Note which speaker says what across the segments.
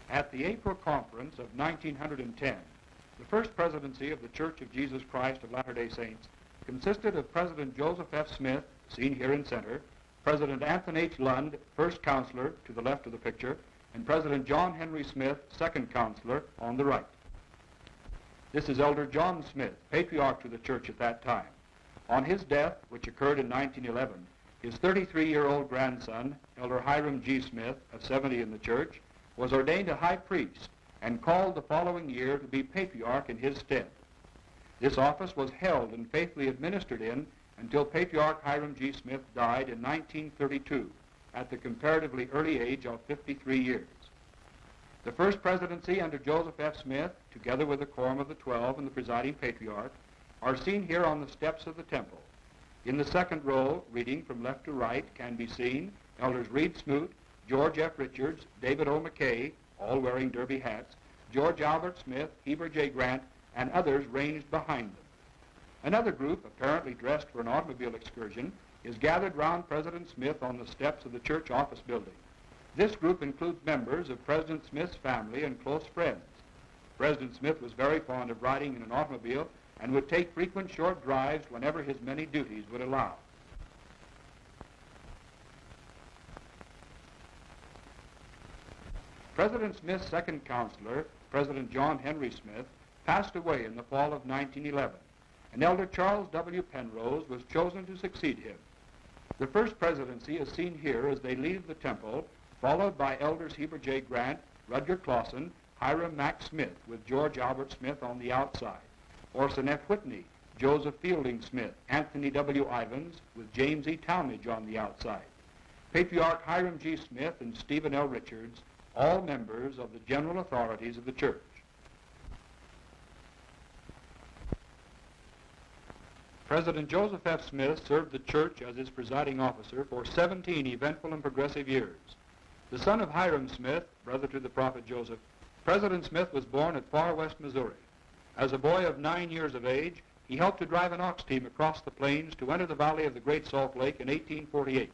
Speaker 1: At the April conference of 1910, the first presidency of the Church of Jesus Christ of Latter-day Saints consisted of President Joseph F. Smith, seen here in center, President Anthony H. Lund, first counselor, to the left of the picture, and President John Henry Smith, second counselor, on the right. This is Elder John Smith, patriarch to the church at that time. On his death, which occurred in 1911, his 33-year-old grandson, Elder Hiram G. Smith, of 70 in the church, was ordained a high priest and called the following year to be patriarch in his stead. This office was held and faithfully administered in until Patriarch Hiram G. Smith died in 1932 at the comparatively early age of 53 years. The first presidency under Joseph F. Smith, together with the Quorum of the 12 and the presiding patriarch, are seen here on the steps of the temple. In the second row, reading from left to right, can be seen Elders Reed Smoot, George F. Richards, David O. McKay, all wearing derby hats, George Albert Smith, Heber J. Grant, and others ranged behind them. Another group, apparently dressed for an automobile excursion, is gathered round President Smith on the steps of the church office building. This group includes members of President Smith's family and close friends. President Smith was very fond of riding in an automobile and would take frequent short drives whenever his many duties would allow. President Smith's second counselor, President John Henry Smith, passed away in the fall of 1911, and Elder Charles W. Penrose was chosen to succeed him. The first presidency is seen here as they leave the temple, followed by Elders Heber J. Grant, Rudger Clausen, Hiram Mack Smith, with George Albert Smith on the outside, Orson F. Whitney, Joseph Fielding Smith, Anthony W. Ivins, with James E. Talmage on the outside, Patriarch Hiram G. Smith and Stephen L. Richards, all members of the general authorities of the church. President Joseph F. Smith served the church as its presiding officer for 17 eventful and progressive years. The son of Hiram Smith, brother to the prophet Joseph, President Smith was born at Far West, Missouri. As a boy of 9 years of age, he helped to drive an ox team across the plains to enter the valley of the Great Salt Lake in 1848.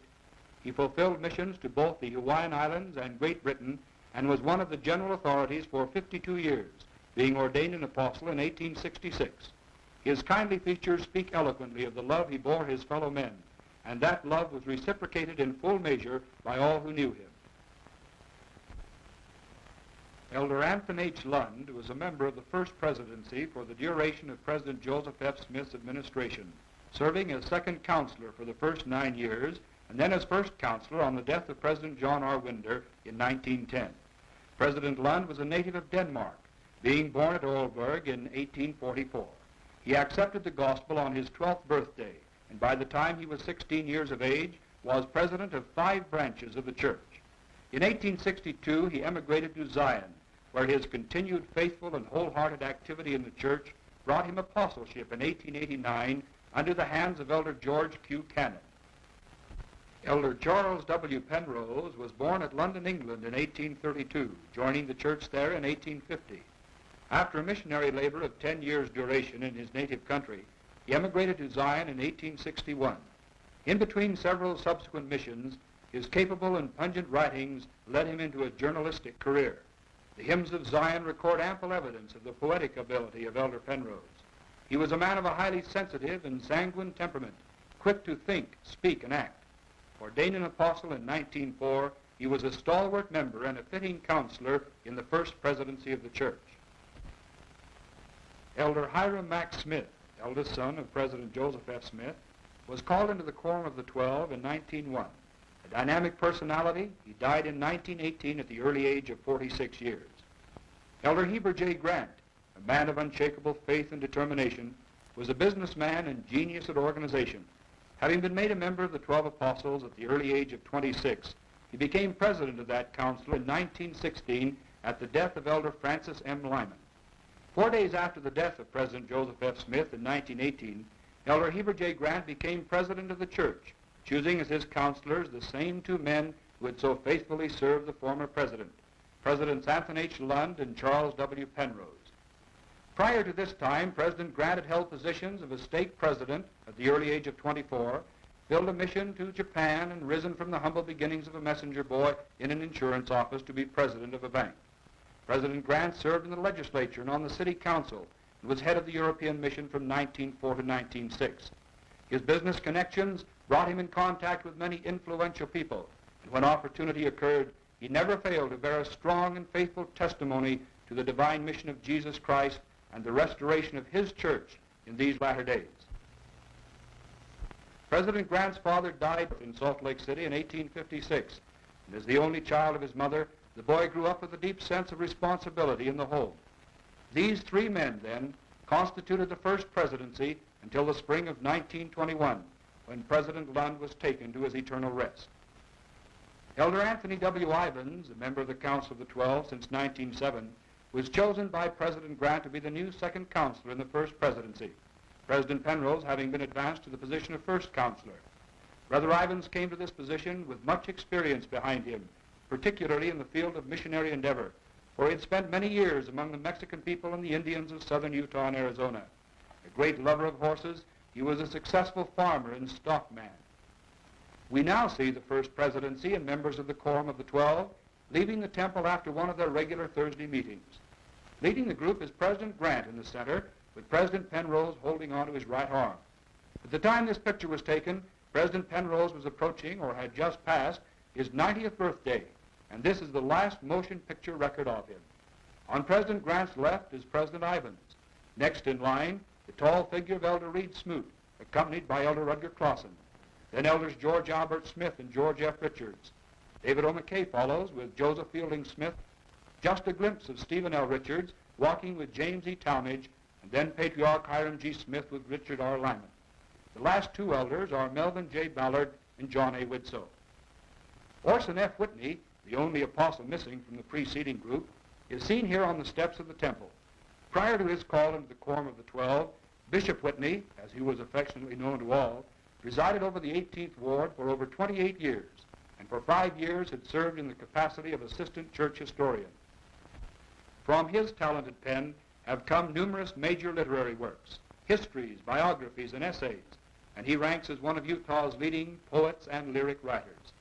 Speaker 1: He fulfilled missions to both the Hawaiian Islands and Great Britain and was one of the general authorities for 52 years, being ordained an apostle in 1866. His kindly features speak eloquently of the love he bore his fellow men, and that love was reciprocated in full measure by all who knew him. Elder Anthony H. Lund was a member of the first presidency for the duration of President Joseph F. Smith's administration, serving as second counselor for the first 9 years, and then as first counselor on the death of President John R. Winder in 1910. President Lund was a native of Denmark, being born at Aalborg in 1844. He accepted the gospel on his 12th birthday, and by the time he was 16 years of age, was president of 5 branches of the church. In 1862, he emigrated to Zion, where his continued faithful and wholehearted activity in the church brought him apostleship in 1889 under the hands of Elder George Q. Cannon. Elder Charles W. Penrose was born at London, England in 1832, joining the church there in 1850. After a missionary labor of 10 years' duration in his native country, he emigrated to Zion in 1861. In between several subsequent missions, his capable and pungent writings led him into a journalistic career. The hymns of Zion record ample evidence of the poetic ability of Elder Penrose. He was a man of a highly sensitive and sanguine temperament, quick to think, speak, and act. Ordained an apostle in 1904, he was a stalwart member and a fitting counselor in the first presidency of the church. Elder Hiram Mack Smith, eldest son of President Joseph F. Smith, was called into the Quorum of the 12 in 1901. A dynamic personality, he died in 1918 at the early age of 46 years. Elder Heber J. Grant, a man of unshakable faith and determination, was a businessman and genius at organization. Having been made a member of the 12 Apostles at the early age of 26, he became president of that council in 1916 at the death of Elder Francis M. Lyman. 4 days after the death of President Joseph F. Smith in 1918, Elder Heber J. Grant became president of the church, choosing as his counselors the same 2 men who had so faithfully served the former president, Presidents Anthony H. Lund and Charles W. Penrose. Prior to this time, President Grant had held positions of a stake president at the early age of 24, filled a mission to Japan, and risen from the humble beginnings of a messenger boy in an insurance office to be president of a bank. President Grant served in the legislature and on the city council and was head of the European mission from 1904 to 1906. His business connections brought him in contact with many influential people, and when opportunity occurred, he never failed to bear a strong and faithful testimony to the divine mission of Jesus Christ and the restoration of his church in these latter days. President Grant's father died in Salt Lake City in 1856, and as the only child of his mother, the boy grew up with a deep sense of responsibility in the home. These three men, then, constituted the first presidency until the spring of 1921, when President Lund was taken to his eternal rest. Elder Anthony W. Ivins, a member of the Council of the 12 since 1907, was chosen by President Grant to be the new second counselor in the first presidency, President Penrose having been advanced to the position of first counselor. Brother Ivins came to this position with much experience behind him, particularly in the field of missionary endeavor, for he had spent many years among the Mexican people and the Indians of southern Utah and Arizona. A great lover of horses, he was a successful farmer and stockman. We now see the first presidency and members of the Quorum of the 12 leaving the temple after one of their regular Thursday meetings. Leading the group is President Grant in the center, with President Penrose holding on to his right arm. At the time this picture was taken, President Penrose was approaching, or had just passed, his 90th birthday, and this is the last motion picture record of him. On President Grant's left is President Ivins. Next in line, the tall figure of Elder Reed Smoot, accompanied by Elder Rutger Clausen. Then Elders George Albert Smith and George F. Richards. David O. McKay follows with Joseph Fielding Smith. Just a glimpse of Stephen L. Richards walking with James E. Talmage, and then Patriarch Hiram G. Smith with Richard R. Lyman. The last two elders are Melvin J. Ballard and John A. Widsoe. Orson F. Whitney, the only apostle missing from the preceding group, is seen here on the steps of the temple. Prior to his call into the Quorum of the 12, Bishop Whitney, as he was affectionately known to all, presided over the 18th Ward for over 28 years, and for 5 years had served in the capacity of assistant church historian. From his talented pen have come numerous major literary works, histories, biographies, and essays, and he ranks as one of Utah's leading poets and lyric writers.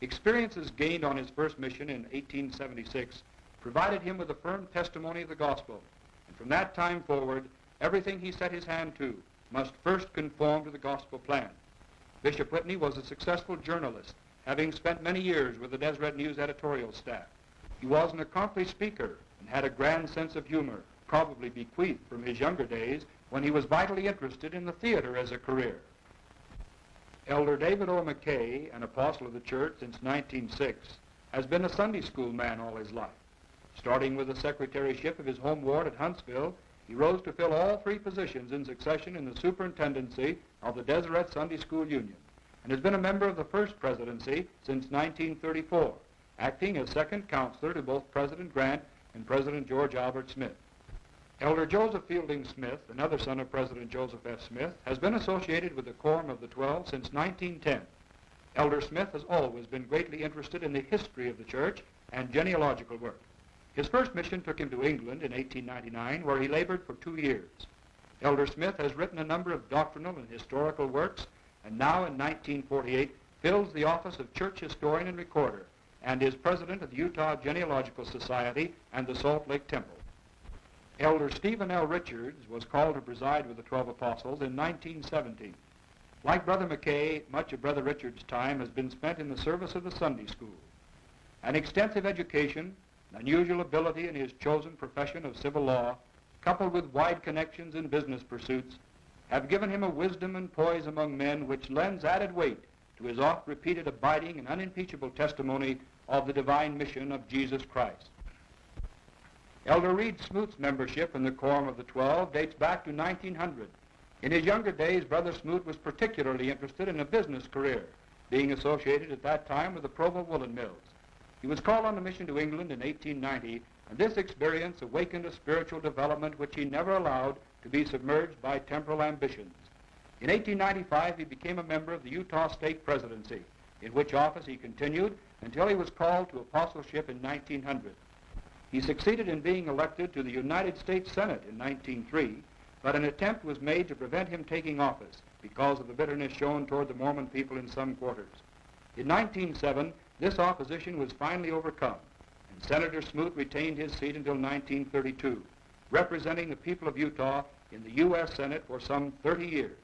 Speaker 1: Experiences gained on his first mission in 1876 provided him with a firm testimony of the gospel, and from that time forward, everything he set his hand to must first conform to the gospel plan. Bishop Whitney was a successful journalist, having spent many years with the Deseret News editorial staff. He was an accomplished speaker and had a grand sense of humor, probably bequeathed from his younger days when he was vitally interested in the theater as a career. Elder David O. McKay, an apostle of the church since 1906, has been a Sunday school man all his life. Starting with the secretaryship of his home ward at Huntsville, he rose to fill all three positions in succession in the superintendency of the Deseret Sunday School Union, and has been a member of the first presidency since 1934, acting as second counselor to both President Grant and President George Albert Smith. Elder Joseph Fielding Smith, another son of President Joseph F. Smith, has been associated with the Quorum of the 12 since 1910. Elder Smith has always been greatly interested in the history of the church and genealogical work. His first mission took him to England in 1899, where he labored for 2 years. Elder Smith has written a number of doctrinal and historical works, and now in 1948 fills the office of church historian and recorder, and is president of the Utah Genealogical Society and the Salt Lake Temple. Elder Stephen L. Richards was called to preside with the 12 apostles in 1917. Like Brother McKay, much of Brother Richards' time has been spent in the service of the Sunday school. An extensive education, an unusual ability in his chosen profession of civil law, coupled with wide connections in business pursuits, have given him a wisdom and poise among men which lends added weight to his oft-repeated abiding and unimpeachable testimony of the divine mission of Jesus Christ. Elder Reed Smoot's membership in the Quorum of the 12 dates back to 1900. In his younger days, Brother Smoot was particularly interested in a business career, being associated at that time with the Provo Woolen Mills. He was called on a mission to England in 1890, and this experience awakened a spiritual development which he never allowed to be submerged by temporal ambitions. In 1895, he became a member of the Utah State Presidency, in which office he continued until he was called to apostleship in 1900. He succeeded in being elected to the United States Senate in 1903, but an attempt was made to prevent him taking office because of the bitterness shown toward the Mormon people in some quarters. In 1907, this opposition was finally overcome, and and Senator Smoot retained his seat until 1932, representing the people of Utah in the U.S. Senate for some 30 years.